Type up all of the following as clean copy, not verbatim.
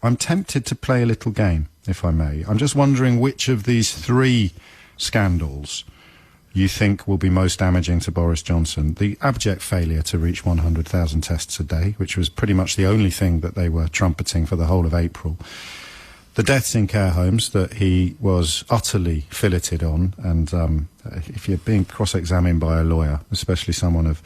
I'm tempted to play a little game, if I may. I'm just wondering which of these three scandals you think will be most damaging to Boris Johnson. The abject failure to reach 100,000 tests a day, which was pretty much the only thing that they were trumpeting for the whole of April. The deaths in care homes that he was utterly filleted on, and if you're being cross-examined by a lawyer, especially someone of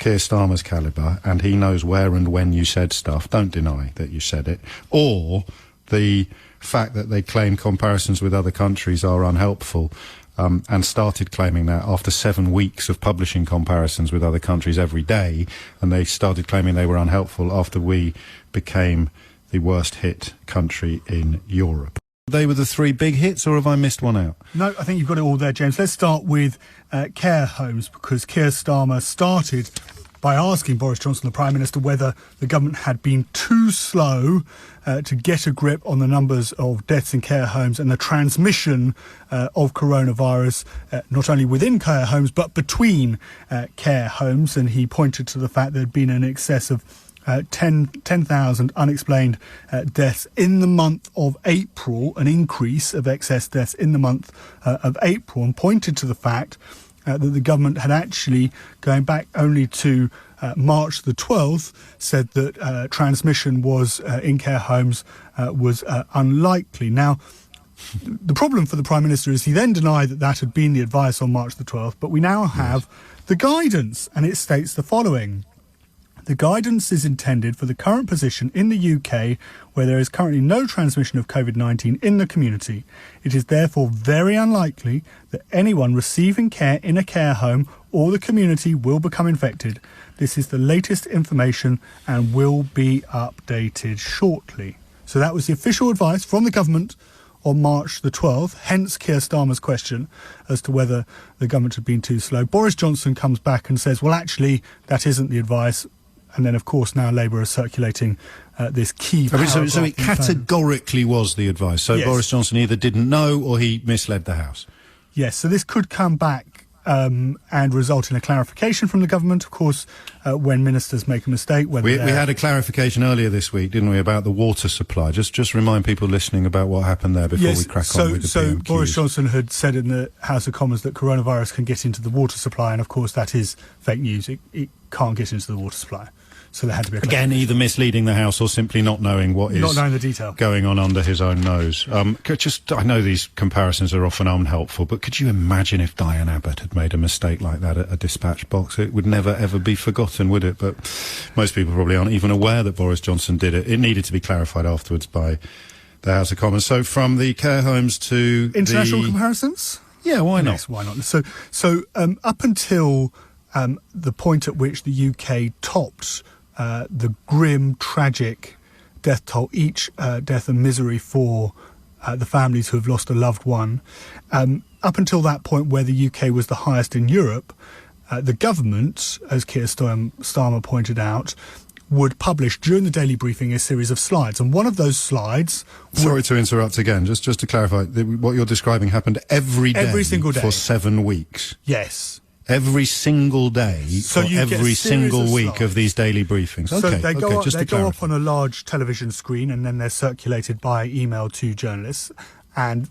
Keir Starmer's calibre, and he knows where and when you said stuff, don't deny that you said it. Or the fact that they claim comparisons with other countries are unhelpful, and started claiming that after 7 weeks of publishing comparisons with other countries every day, and they started claiming they were unhelpful after we became the worst hit country in Europe. They were the three big hits, or have I missed one out? No, I think you've got it all there, James. Let's start with care homes, because Keir Starmer started by asking Boris Johnson, the Prime Minister, whether the government had been too slow to get a grip on the numbers of deaths in care homes and the transmission of coronavirus, not only within care homes, but between care homes. And he pointed to the fact there had been an excess of 10,000 unexplained deaths in the month of April, an increase of excess deaths in the month of April, and pointed to the fact that the government had actually, going back only to March the 12th, said that transmission was in care homes was unlikely. Now, the problem for the Prime Minister is he then denied that that had been the advice on March the 12th, but we now have the guidance, and it states the following. The guidance is intended for the current position in the UK, where there is currently no transmission of COVID-19 in the community. It is therefore very unlikely that anyone receiving care in a care home or the community will become infected. This is the latest information and will be updated shortly. So that was the official advice from the government on March the 12th, hence Keir Starmer's question as to whether the government had been too slow. Boris Johnson comes back and says, well, actually, that isn't the advice. And then, of course, now Labour is circulating this key paragraph. So it categorically was the advice. So yes. Boris Johnson either didn't know or he misled the House. Yes, so this could come back and result in a clarification from the government, of course, when ministers make a mistake. We had a clarification earlier this week, didn't we, about the water supply? Just remind people listening about what happened there before we crack on with the PMQs. So Boris Johnson had said in the House of Commons that coronavirus can get into the water supply, and of course that is fake news. It can't get into the water supply. So there had to be again either misleading the House or simply not knowing what is the detail going on under his own nose. I know these comparisons are often unhelpful, but could you imagine if Diane Abbott had made a mistake like that at a dispatch box? It would never ever be forgotten, would it? But most people probably aren't even aware that Boris Johnson did it. It needed to be clarified afterwards by the House of Commons. So from the care homes to international comparisons, yeah, why not? Yes, why not? So up until the point at which the UK topped the grim, tragic death toll, each death and misery for the families who have lost a loved one. Up until that point, where the UK was the highest in Europe, the government, as Keir Starmer pointed out, would publish during the daily briefing a series of slides. And one of those slides... Sorry to interrupt again. Just to clarify, what you're describing happened every single day for 7 weeks. Yes. Every single day for every single week of these daily briefings. So they go up on a large television screen, and then they're circulated by email to journalists. And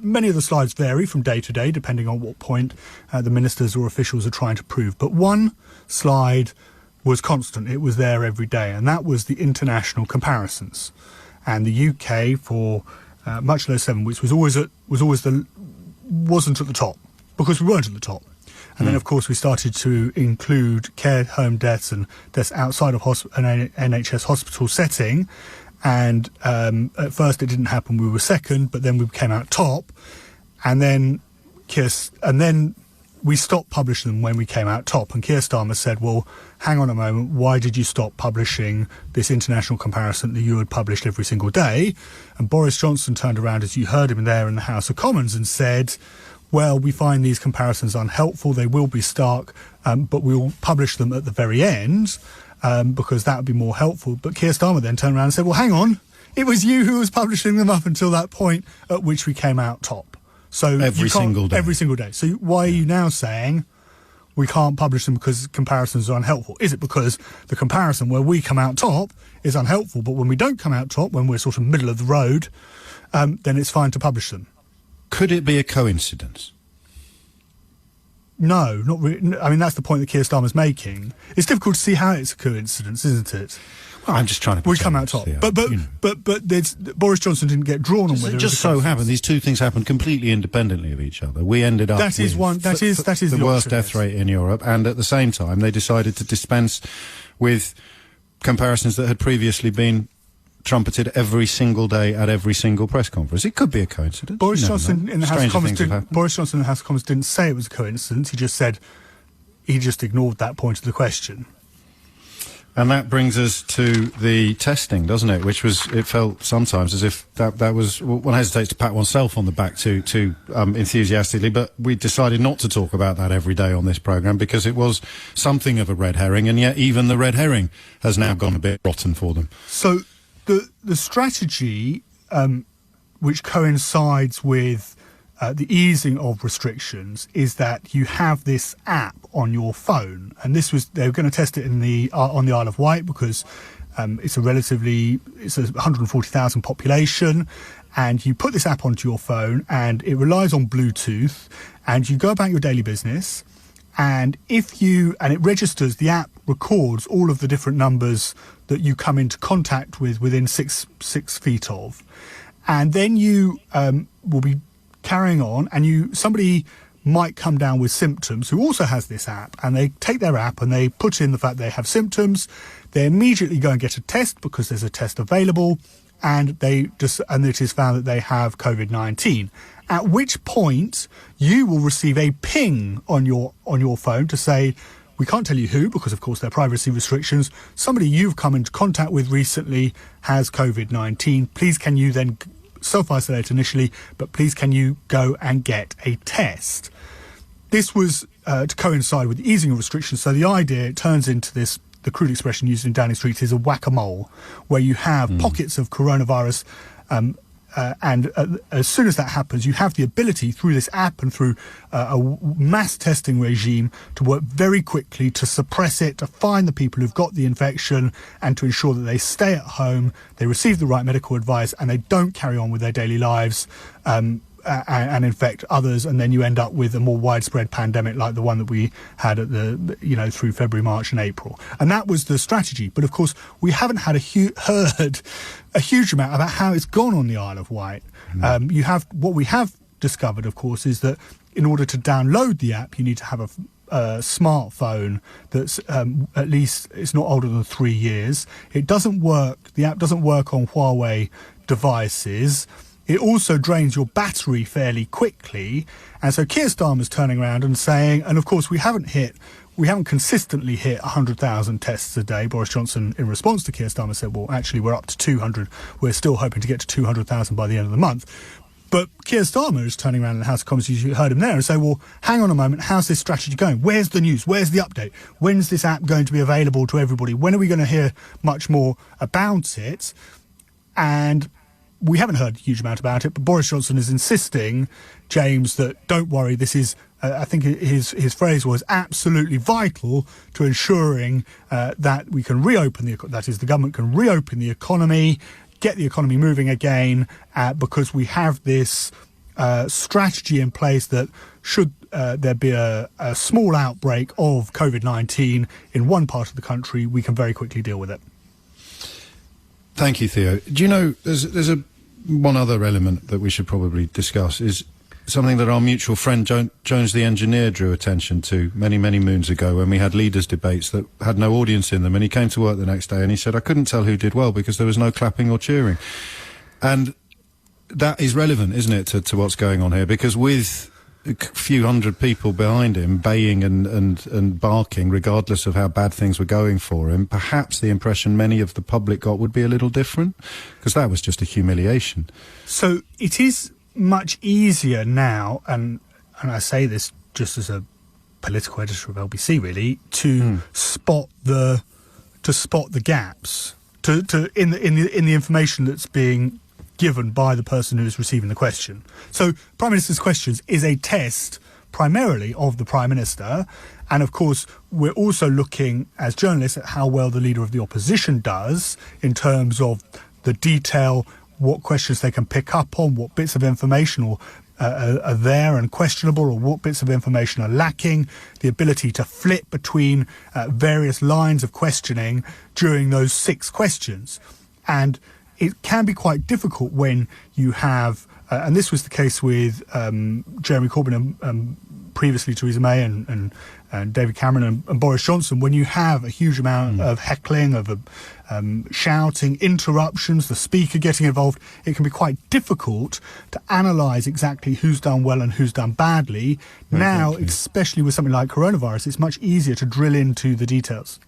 many of the slides vary from day to day, depending on what point the ministers or officials are trying to prove. But one slide was constant. It was there every day, and that was the international comparisons. And the UK, for much of those 7 weeks, wasn't at the top, because we weren't at the top. And then, of course, we started to include care home deaths and deaths outside of an NHS hospital setting. And at first it didn't happen. We were second, but then we came out top. And then we stopped publishing them when we came out top. And Keir Starmer said, well, hang on a moment, why did you stop publishing this international comparison that you had published every single day? And Boris Johnson turned around, as you heard him there in the House of Commons, and said, well, we find these comparisons unhelpful. They will be stark, but we'll publish them at the very end because that would be more helpful. But Keir Starmer then turned around and said, well, hang on, it was you who was publishing them up until that point at which we came out top. So every single day. So why are you now saying, we can't publish them because comparisons are unhelpful? Is it because the comparison where we come out top is unhelpful, but when we don't come out top, when we're sort of middle of the road, then it's fine to publish them? Could it be a coincidence? No, not really. I mean, that's the point that Keir Starmer's making. It's difficult to see how it's a coincidence, isn't it? Well, I'm just trying to... We come out top. But Boris Johnson didn't get drawn on whether it just so happened these two things happened completely independently of each other. We ended up that is the worst death rate in Europe, and at the same time they decided to dispense with comparisons that had previously been trumpeted every single day at every single press conference. It could be a coincidence. Boris Johnson in the House of Commons didn't say it was a coincidence. He just said he just ignored that point of the question. And that brings us to the testing, doesn't it? Which was, it felt sometimes as if that was, one hesitates to pat oneself on the back too enthusiastically, but we decided not to talk about that every day on this programme because it was something of a red herring, and yet even the red herring has now gone a bit rotten for them. So the strategy, which coincides with the easing of restrictions, is that you have this app on your phone, and they were going to test it on the Isle of Wight because it's a 140,000 population, and you put this app onto your phone, and it relies on Bluetooth, and you go about your daily business, and it registers. The app records all of the different numbers that you come into contact with within six feet of, and then you will be carrying on, and somebody might come down with symptoms who also has this app, and they take their app and they put in the fact they have symptoms. They immediately go and get a test because there's a test available, and it is found that they have COVID-19. At which point you will receive a ping on your phone to say, we can't tell you who, because of course there are privacy restrictions. Somebody you've come into contact with recently has COVID-19. Please can you then self-isolate initially, but please can you go and get a test? This was to coincide with the easing of restrictions. So the idea, it turns into this, the crude expression used in Downing Street is a whack-a-mole, where you have pockets of coronavirus, and as soon as that happens, you have the ability through this app and through a mass testing regime to work very quickly to suppress it, to find the people who've got the infection, and to ensure that they stay at home, they receive the right medical advice, and they don't carry on with their daily lives and infect others, and then you end up with a more widespread pandemic like the one that we had at through February, March and April. And that was the strategy. But of course, we haven't had heard a huge amount about how it's gone on the Isle of Wight. What we have discovered, of course, is that in order to download the app, you need to have a smartphone that's at least it's not older than 3 years. It doesn't work. The app doesn't work on Huawei devices. It also drains your battery fairly quickly. And so Keir Starmer's turning around and saying, and of course we haven't consistently hit 100,000 tests a day. Boris Johnson, in response to Keir Starmer, said, well, actually, we're up to 200. We're still hoping to get to 200,000 by the end of the month. But Keir Starmer is turning around in the House of Commons, you heard him there, and say, well, hang on a moment, how's this strategy going? Where's the news? Where's the update? When's this app going to be available to everybody? When are we going to hear much more about it? And we haven't heard a huge amount about it, but Boris Johnson is insisting, James, that don't worry, this is, I think his phrase was, absolutely vital to ensuring that we can reopen the government can reopen the economy, get the economy moving again, because we have this strategy in place that should there be a small outbreak of COVID-19 in one part of the country, we can very quickly deal with it. Thank you, Theo. Do you know, there's one other element that we should probably discuss is something that our mutual friend Jones the engineer drew attention to many, many moons ago when we had leaders' debates that had no audience in them, and he came to work the next day and he said, I couldn't tell who did well because there was no clapping or cheering. And that is relevant, isn't it, to what's going on here, because with a few hundred people behind him baying and barking regardless of how bad things were going for him, perhaps the impression many of the public got would be a little different, because that was just a humiliation. So it is much easier now, and I say this just as a political editor of LBC, really, to spot the gaps in the information that's being given by the person who is receiving the question. So Prime Minister's questions is a test primarily of the Prime Minister. And of course, we're also looking as journalists at how well the Leader of the Opposition does in terms of the detail, what questions they can pick up on, what bits of information are there and questionable, or what bits of information are lacking, the ability to flip between various lines of questioning during those 6 questions. And it can be quite difficult when you have, and this was the case with Jeremy Corbyn and previously Theresa May and David Cameron and Boris Johnson, when you have a huge amount of heckling, of shouting, interruptions, the speaker getting involved, it can be quite difficult to analyse exactly who's done well and who's done badly. Now, especially with something like coronavirus, it's much easier to drill into the details.